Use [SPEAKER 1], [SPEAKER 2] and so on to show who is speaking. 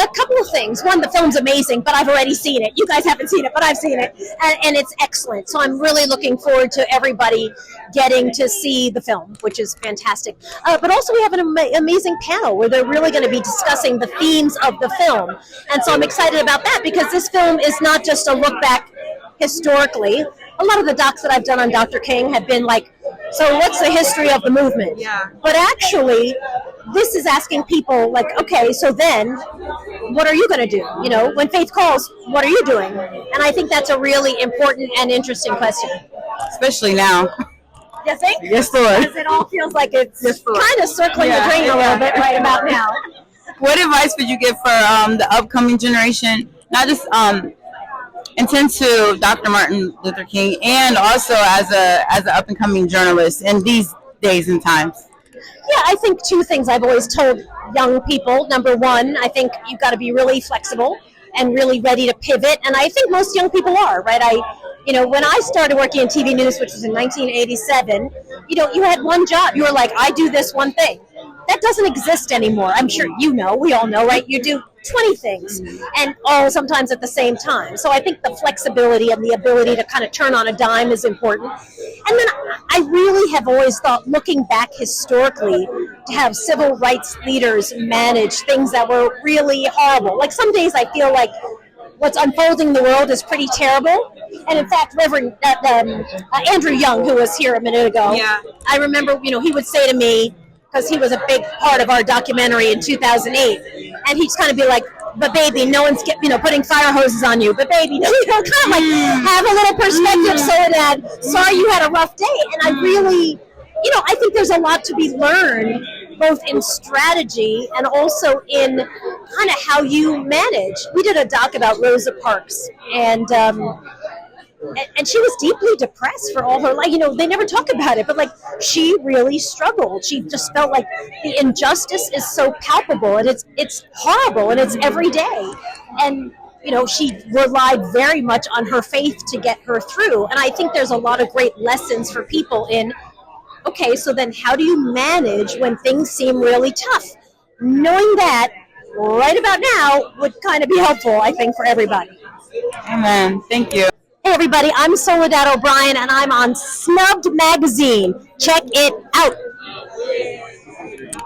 [SPEAKER 1] A couple of things. One, the film's amazing, but I've already seen it. You guys haven't seen it, but I've seen it, and it's excellent. So I'm really looking forward to everybody getting to see the film, which is fantastic. But also we have an amazing panel where they're really going to be discussing the themes of the film. And so I'm excited about that because this film is not just a look back historically. A lot of the docs that I've done on Dr. King have been like, so what's the history of the movement?
[SPEAKER 2] Yeah.
[SPEAKER 1] But actually, this is asking people like, okay, so then what are you going to do? You know, when faith calls, what are you doing? And I think that's a really important and interesting question.
[SPEAKER 2] Especially now.
[SPEAKER 1] You think?
[SPEAKER 2] Yes, Lord.
[SPEAKER 1] Because it all feels like it's
[SPEAKER 2] Yes, Lord.
[SPEAKER 1] kind of circling the drain a little bit right about now.
[SPEAKER 2] What advice would you give for the upcoming generation? Not just intend to Dr. Martin Luther King, and also as an up and coming journalist in these days and times.
[SPEAKER 1] Yeah, I think two things I've always told young people. Number one, I think you've got to be really flexible and really ready to pivot, and I think most young people are, right? When I started working in TV news, which was in 1987, you had one job. You were like, I do this one thing. That doesn't exist anymore. I'm sure we all know, right? You do 20 things, and all sometimes at the same time. So I think the flexibility and the ability to kind of turn on a dime is important. And then I really have always thought, looking back historically, to have civil rights leaders manage things that were really horrible. Like some days I feel like what's unfolding in the world is pretty terrible. And in fact, Reverend Andrew Young, who was here a minute ago, I remember, he would say to me, because he was a big part of our documentary in 2008, and he'd kind of be like, but baby, no one's putting fire hoses on you, but baby, kind of like have a little perspective, Soledad. Sorry you had a rough day. And I really, I think there's a lot to be learned, both in strategy and also in kind of how you manage. We did a doc about Rosa Parks, and she was deeply depressed for all her life. They never talk about it, but like she really struggled. She just felt like the injustice is so palpable, and it's horrible, and it's every day. And she relied very much on her faith to get her through. And I think there's a lot of great lessons for people in, okay, so then how do you manage when things seem really tough? Knowing that right about now would kind of be helpful, I think, for everybody.
[SPEAKER 2] Amen. Thank you.
[SPEAKER 1] Hey everybody, I'm Soledad O'Brien and I'm on Snubb3d Magazine. Check it out.